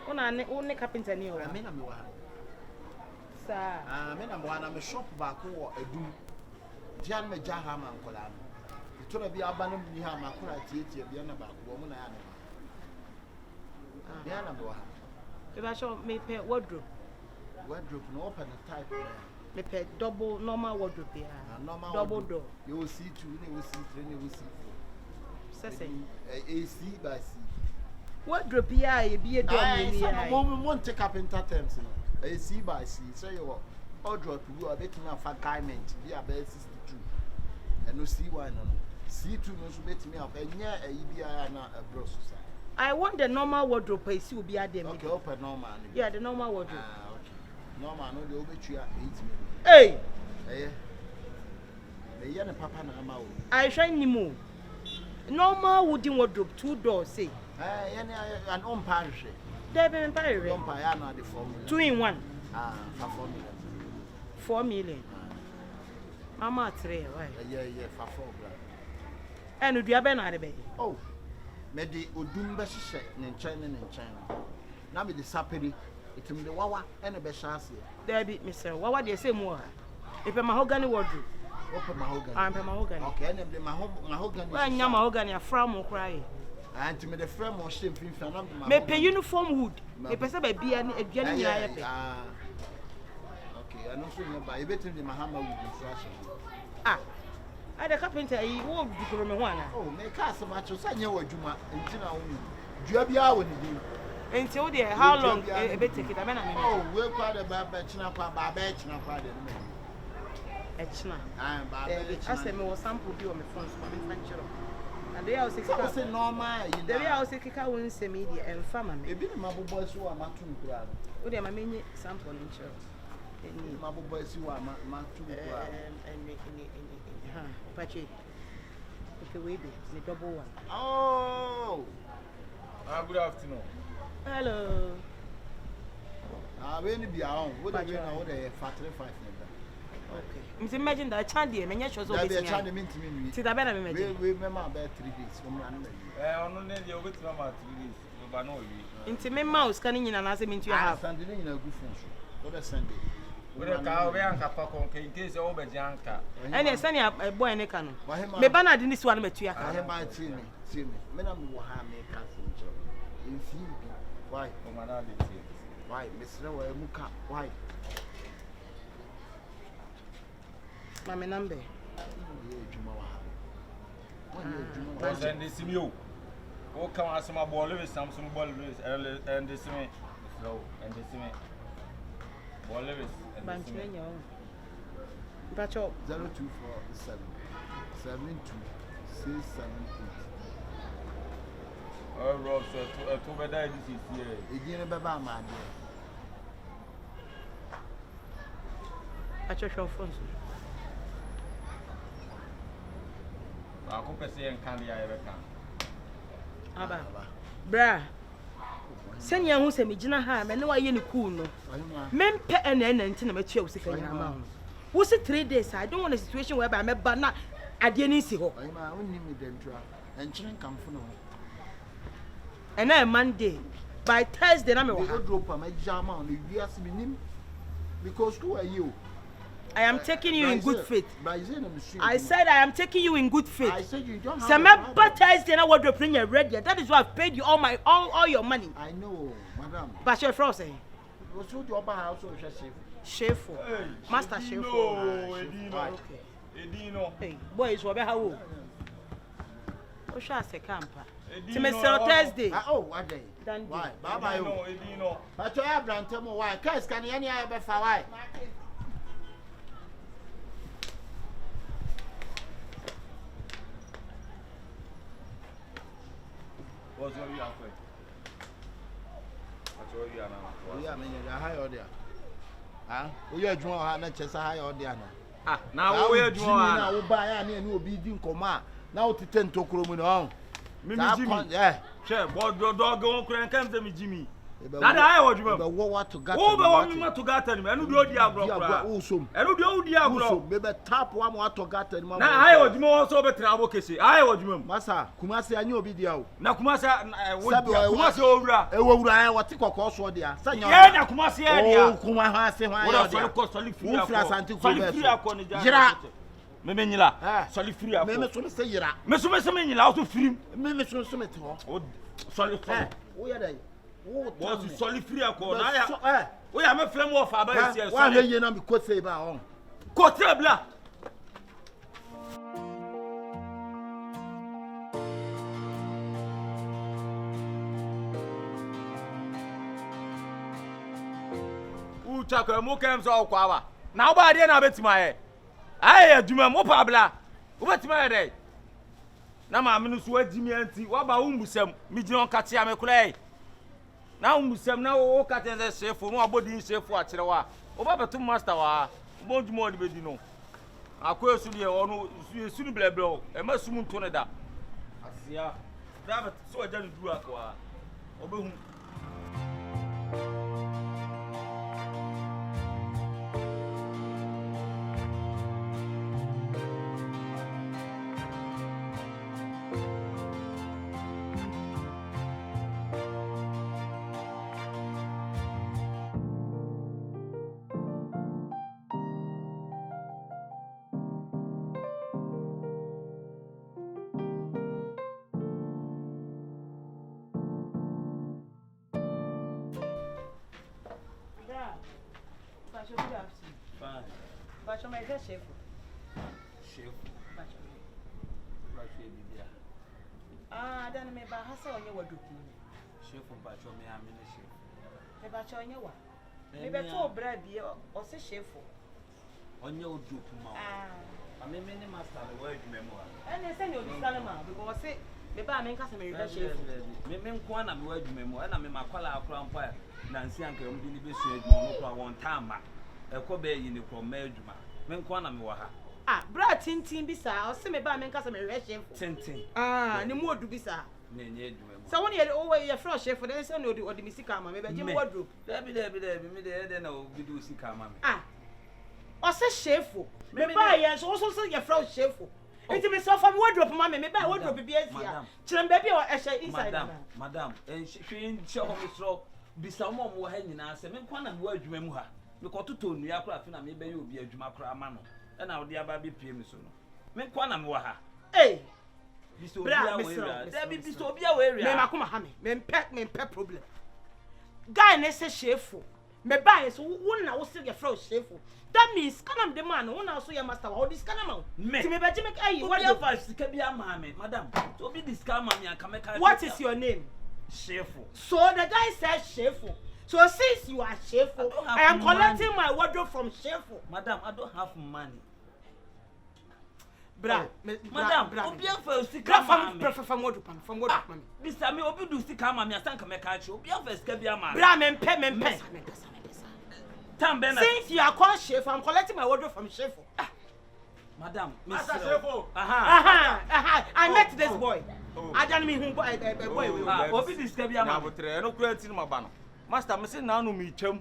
One carpenter ni o. Me na me wa. Sa. Me na me wa na me shop back wo Adum. Dian me jaha man kola. To na bi aba no ni ha ma kola tietie bia na back wo mu na ya no. Bia na me wa. If I show me pay wardrobe. Wardrobe no open the type. Me pay double normal wardrobe ya. Normal double door. You will see 2, you will see 3, you will see 4. Say AC by C. Wardrobe ya e bi e door me ya. Some won't take carpenter terms. AC by C. So you wardrobe you are betting a fat garment. Be about 62. And no C1 no. C2 no so bet me up. And yeah, a EBI na a bros. I want the normal wardrobe. I see will be at them. Okay, open normal. Yeah, the normal wardrobe. Okay. Normal no the obetry 8 million. Hey. Eh. Me yana papa na ama o. I shine ni mo. Normal wooden wardrobe 2 doors say. Yana an on parish. There be parish. On pa ya na the 4 million. 2 in 1. For 4 million. 4 million. Mama 3 why? Yeah, for 4 grand. And do you have na be? Oh. Me di Odum be hye ne nchen. Na me di saperi itim de wawa ene be chance. There be Mr. Wawa dey say mo ha. If mahogany wardrobe. Open mahogany. I'm mahogany. Okay, ene de mahogany. Why nya mahogany afra mo cry? Anti me the frame mo shape fin na me pay uniform wood. Me pese ba bia ne aduane nyira ye pe. Okay, I know so you buy betim de mahama wood inflation. I the carpenter he wo dukoro me ho ana. Oh, me ka se ma cho sanya wadwuma enti na wo dua bia wo ni din. Enti wo dey how long e be take it abena me. Oh, we kwa de ba china kwa ba china kwa de me. Echina. Ba ase me wo sample bi o me phone so me fanchiro. And they are also say normal you know. They are also kika won se media and farmer me. E bi na mabobo so wa matum kura. Wo dey ma menye sample in chiro. Eni mabobo si wa matum kura. Pache. Okay, we be the double one. Oh. Good afternoon. Hello. We need be around. What are we now? What are 45? Okay. Imagine that Chandy, many shows over there. Chandy mean to me. See that better me. We remember about 3 days from London. On the over 3 days. But no, into me mouse canning in an answer into your house. Sunday in a good phone. What a Sunday. We are car in case over Janka. And a sunny a boy in a cannon. Me banner didn't one met you. I have my see me. Men am will have me castle. In few. Why? Why, Mr. Muka? Why? My number. And this is you. Oh, come on, some ball with some ball and this me. So, and this me. Ball with and this me. Patch up 0247 72 Oh, Rob, so to better this is here. Again, Baba, man. Patch your phone. I could say and candy I ever can. Bra. Send you who say me Gina Ham and no I any cool no. Men pet and until I'm a chill sick amount. Was it 3 days? I don't want a situation whereby I'm a banana. I didn't see her. I'm only me then and children come for no. And then Monday by Thursday I'm a drop my jam on the US minim because who are you? I am taking you in good faith. I said I am taking you in good faith. I said you don't have some Thursday I want to bring your red. That is why I've paid you all your money. I know, madam. But your frost eh? What's your house or Shifo. Master Shifo. Edino. Hey, boys, what about how? Oh, shall I say camper? To Mr. Thursday. Oh, what day? Why? Bye, Edino. But you have done tell me why. Cause can any other for why? What's your real quick? What's your real now? Yeah, I mean, you're high or there. Ah, we are drawing a chest high or there. Ah, now we are drawing. Now, buy and will be doing command. Now to 10 to Chrome on. Yeah, sure, but your dog won't crank and tell me, Jimmy. Nada I was you. But what to get? Oh, but me to get him. And do the agro. Also, and do the agro. Maybe tap one more to get him. Now I was more so better. KESHEY. I was you. Massa, Kumasi, I knew video. Na Kumasi, Kumasi over. What you call so dear. Yeah, Kumasi area. Kumasi, what are you called solid free? Memenila, solid free. Maybe some say Yara. Mesumesamenila out of free. Maybe some summit. Solid free. Oh, yeah, was solid free. We have a flame of our base. Why are you not because say about Cotabla? Chaka Mukams or Quava. Now by then I bet my head. I do my mopabla. What's my day? Now my minus word Jimmy and tea. What about Umbusem? Midian Katia Clay. Now Umbusem now all cut as a chef for more body chef for Chihuahua. Over to Master, won't more the bedino. I question you or soon blow, and must soon turn it up. I see ya. Rabbit, so I don't do aqua. Over Bacho my Shifo. Ah, then me ba hasa onye wadu. Shifo bacho me amene Shifo. Me bacho onye wa. Me be to obra bi o se Shifo. Onye odu kuma. Ah. Me ni master the word memo. Ene se ni odisale ma because say me ba me nka se me be Shifo. Me nko na me word memo. Na me makwala akra mpa na nsi anka mu bi ni be su adwuma no kwa won tama. Ekobe yi ni kwa ma adwuma. Me nko na me wa ha. Ah, bra tintin bi sa o se me ba me nka se me hwe Shifo. Tintin. Ah, ni mu odu bi sa. Ne nye adwuma. So when you always your fresh Shifo then say no odi misika ma me be jim wardrobe. Debi me de na obi do sika ma me. Ah. O se Shifo. Me ba ye so say your fresh Shifo. Enti me so from wardrobe ma me ba wardrobe bi asia. Chirem ba bi o ehye inside na. Madam, hwe nche ho me so bisa mo mo ha nyina se me kwa na me wa adwuma mu ha. Me ko toto nua kra afi na me be ye obi adwuma kra ama no. E na odi aba bi pie me so no. Me kwa na me wa ha. Eh. Biso obi a we area. Debi biso obi a we area. Me makoma ha me. Me pet problem. Guy ne say Shifo. Me buy so won na wo say your friend Shifo. That means can am the man won na so your master how this can am. Ti me be je make ayi what your five sika bi ama me madam. So be this scam am ya kameka. What is your name? Shifo. So the guy said Shifo. So since you are Shifo, I am collecting my wardrobe from Shifo. Madam, I don't have money. Bra, madam, obi afa sika from wardrobe from wardrobe. Mr. Me obi do sika ma me asanka me ka chi. Obi afa sika bi ama. Bra, me mpe. Since you are called Shifo, I'm collecting my wardrobe from Shifo. Madam, Mr. Shifo. I met this boy. I don't mean boy. Obi do sika bi ama. Na botre, no kura tin ma ba no. Master, me say na no mi twam.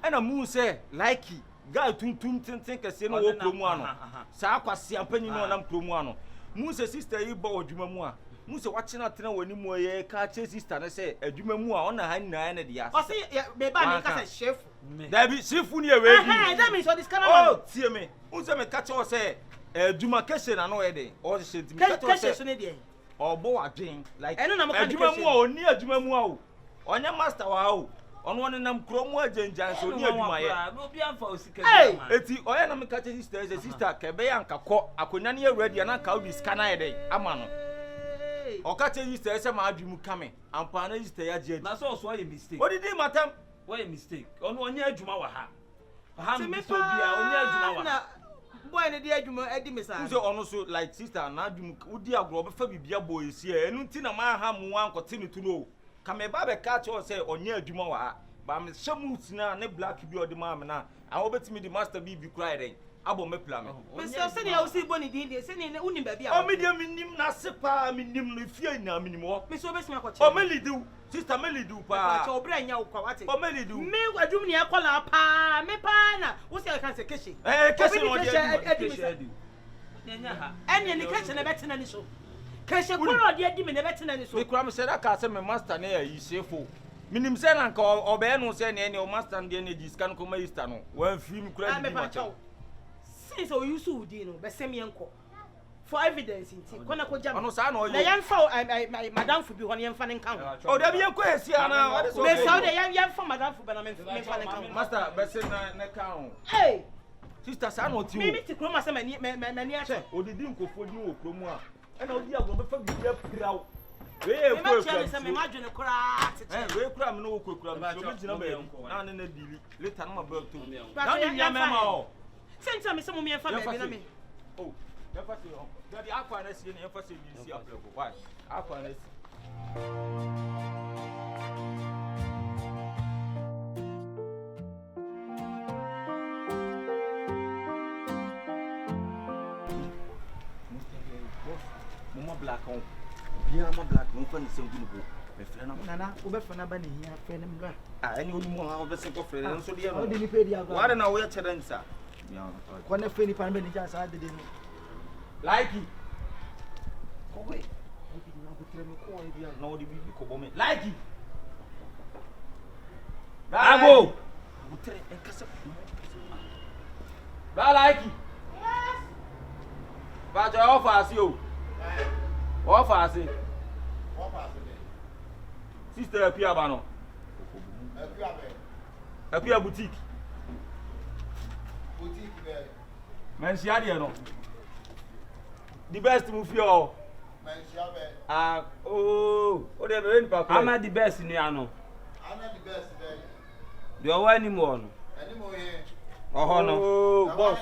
E na mu say Likee. Guy tum tin kese no wo promo ano. Sa akwase ampanyi no na promo ano. Mu say sister yi ba odwuma mu a. Mu say wache na tena wani mu ye ka che sister na say adwuma mu a ona ha nyina na dia. O say me ba me ka say Shifo. Da bi Shifo ni e we bi. That means so this kind of oh, tie me. Un say me ka che o say adwuma KESHEY na no ye dey. O say me ka che o say KESHEY so ne dey. Obo adwen like adwuma mu a oni adwuma mu a o. Onya master wa o. On one nam kromo agenjan so ni adwuma ye no bi amfa osika bi ama eti oya na me ka che sister kebe ya nka kọ akonya ne ready na nka odi scanner ye dey ama no o ka che sister se ma adwumu kame ampa na sister ya je na so ye mistake what did matam why mistake ono onya adwuma wa ha me so bia onya adwuma wa boy ne di adwuma edi me sa so ono so like sister na adwumu odi agro be fa bibia boy esi e enu nti na ma ha mu ankote ne tu no kame ba be ka che o say onye adwuma wa ba me shamu tina ne black bi odi ma me na a wo betimi di master bi kura eden abo me plan me me say na o si boni din dey say na unim ba bia o me dey minim na se pa minim no fie na minim wo me so obesima ko che o me lidu sister me lidu pa che obra nya wo kwa wate o me lidu me adum ni akola pa me pa na wo say kan say KESHEY KESHEY no dey KESHEY nya ha enya ni KESHEY na betena ni so KESHEY ko no dey adi me na betena ni so me kura me say that ka say me master na yi Shifo minim say na nka obey no say na e o master dey na ji scan ko ma Easter no wan fi me kura di ma cha since o use udi no be sem yenko for evidence nti kona ko jam ono sa na o na yemfa madam fu bi ho yemfa ne nkan o da bi yenko esia na what is me say de yemfa madam fu be na me nfa ne nkan master be say na kan hey sister sa na o ti o me ti kroma say mani ache odidi nkofo di wo kromu a e na odi agbo be fa bi ya pirawo we say me madwene kura we kura me no wo kura me so me jina ba na na dili later na ma be to na ni ya me ma o senta me say mo me nfa be na me oh ya fa say o daddy akwa na si na ya fa say bi si aplego why akwa na si Mama black on. Bien ma black no fa ni se ngunu bo. Me frɛ na nana wo be frɛ na ba ne hia frɛ na mbra ah ɛni onu mo ha wo be se ko frɛ na so de no de ni pe dia wa de na wo ya kyerɛ nsa ko na frɛ ni pa be ni ja sa de no Likee ko we na ko tere me ko e bia na wo de bi ko bo me Likee Ago wo tere en kasa ba Likee yes ba jo offer o offer sister apia ba no apia boutique be mensia de no the best mu fie o mensia be ah oh o de be ni pa ko ama the best ni ano ana the best be de o wani mo no ye oho no oh boss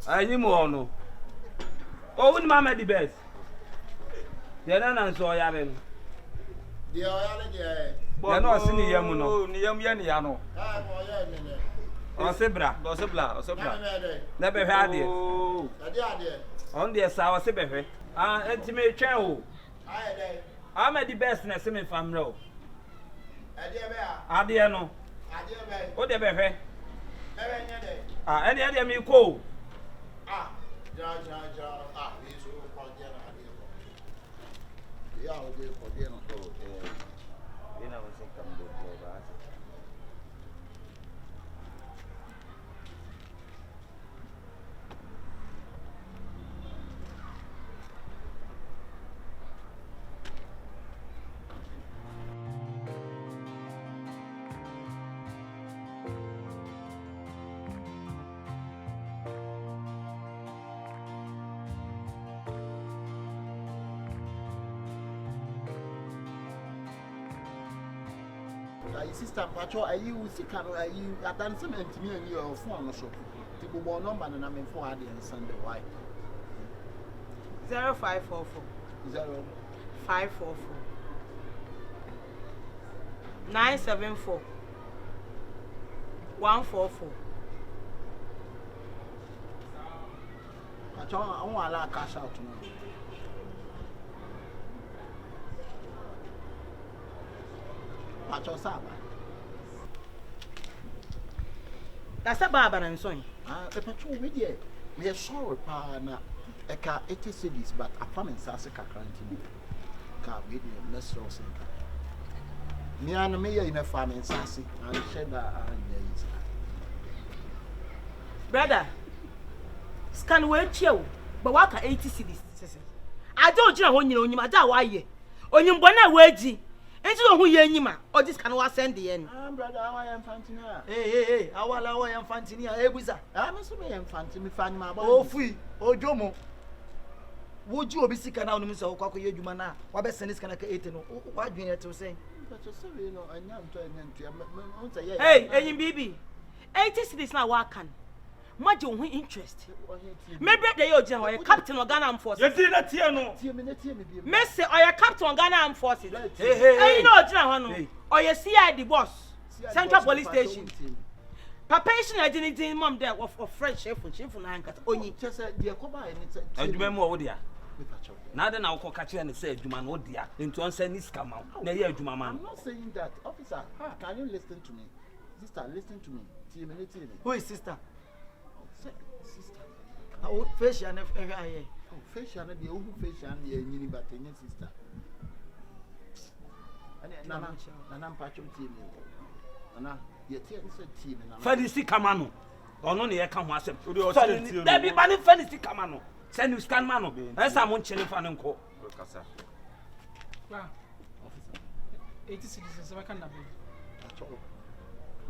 ani mo no o woni mama the best de na nso ya be no dia oya le dia ya no se ni yam no ni yam ya ni ya no ah mo ya ni ne o se bra na be hwe ade oh ade on de sa o se be hwe ah enti me twen o aye dey ama the best na se me famre o ade be a ade no ade be o de be hwe e be nya dey ah ade mi ko ah ja ah we so ko dia na ade ko ya o de ko dia no to ina wo se kam do ba sister pacho ayi usika no ayi advancement mi ani o phone no so ti bo number na me phone ade Sunday why 0544 544 974 144 pacho I want ala cash out no pacho saba That's baba na nson. Ah, e pacho we dey. Me sorry pa na e ka 80 cedis but afam nsase kakranti no. Ka we dey let's roll sen. Me an me ye na fam nsase and share that anya is. Brother. Scan we chew, but waka 80 cedis. I don't know when you nyima da wa ye. Onyimbo na we ji. Enti no hu ye nyima, o dis kan wa send the end. Brother, how I am fantina. Hey, awala wo yam fantini a ebuza. Me so me yam fanti me fa nyima ba. O fui, ojomo. Wo ji obi sika na onu mi so kwakọ ye adwuma na wa be send sika na ka 8 no. Wa dwen ye to say. But so we no anya nto anya nto me Hey, enyim bibi. 80 cedis na wa kan. Maje wo interest. Me brother ye ogina wo captain of Ghana Armed Forces. Ye di na tie no. Tie me bi. Me say oya captain of Ghana Armed Forces. Hey. You know ogina ho no. Oya CID boss. Central Police Station. Papa is not anything, mom, there of French chef and anchor. Only just said, dear, come by and you remember what dear. Now then I'll catch you and say, Juman, oh dear, into unsend this come out. I'm not saying that, officer. Can you listen to me? Sister, listen to me. Who is sister? Sister. Oh, fish and Fish and the old fish and the new but sister. Nana, Patchum team. Nana, your team is a team. Fancy Camano. Or no, you come once. There be money, Fancy Camano. Send you scan mano. As I won't chill if I don't call. Wow. 80 citizens, I can't have it.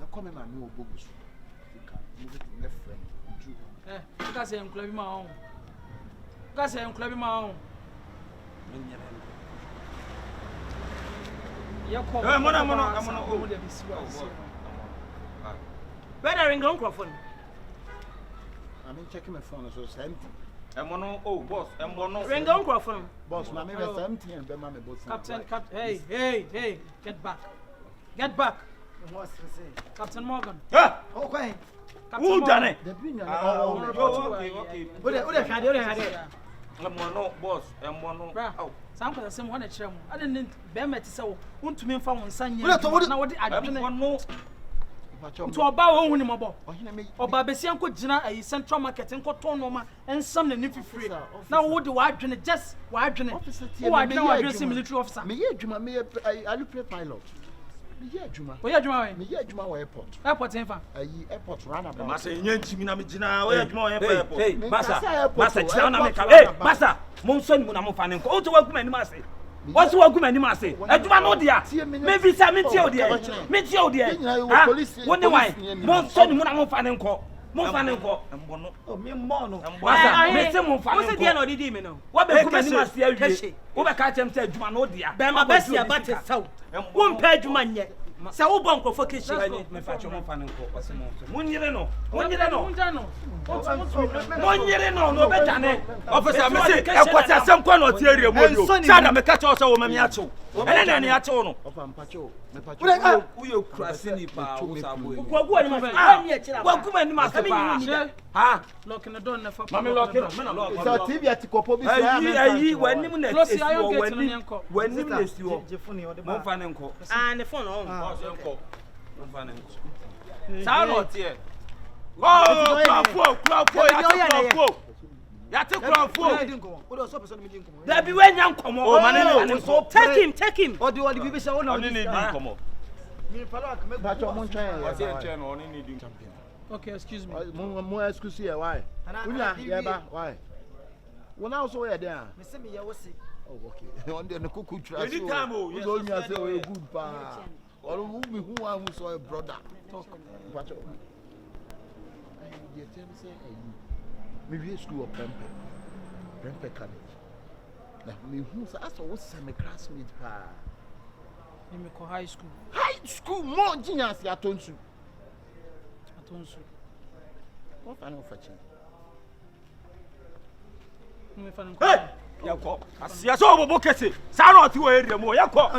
I come in my new books. Move it to my friend. Eh, because I am clubbing my own. Because I am clubbing my own. Where are you going, Crawford? I'm checking my phone, so it's empty. Oh, boss, Ring on, Crawford. Boss, my name is empty and be my boss. Captain, hey, get back. Get back. What's to say? Captain Morgan. Okay. Who done it? Okay. What had it? Boss, oh. Some of the same one at Chum. I didn't bear me to say, want to me for one son. What I don't know. To a bow on him about. Or Babesian could dinner a central market and Cotonoma and some the nifty free. Now, what do I drink? Just why drink it? Oh, I know I dress military officer. Me, I look pilot. Me, Juma. Where you are? Me, Juma airport. Airport, in fact. Airport run about. Massa, Jimina, where you are? Hey, Massa, hey, Massa, Monson, Munamofanin, go to work, many Massey. What's the work, many Massey? I do not know, dear. Maybe some Mitio, dear. Mitio, dear. Wonder why? Monson, Munamofanin, Monfanin, oh, me mono. What's the dear or the demon? What the Must be over catch him said, Jumano, dear. Bama Bessia, but it's out. One page man yet. So, Bonko for KESHEY. Me fetch one fan and call. One year no. One year no. 1 year no better. Officer, I say, I got some kind of theory of Sana me catch us over me ato. And then any ato no. Who you crossing pa Usabu? Welcome and master. Ah, lock in the door. Mammy lock it. So TV at Copo is when you fan and call. And the phone on. Sound not here. Oh, Crawford. Yate Crawford. There be when young come on. Take him. Or do you say, oh, no, okay, excuse me. More excuse here, why? Why? When I also were there. Oh, okay. On the cuckoo trust. Anytime, oh, you told me I say, oh, good pa. Or who I saw a brother. Talk. Maybe school of Prempe College. Now, me who's asked what's my classmate pa. You make high school. High school more genius at Tonsu. What I know for you? Hey! Yako. Asiya so bo kese. Sa na oti wo area mo. Yako.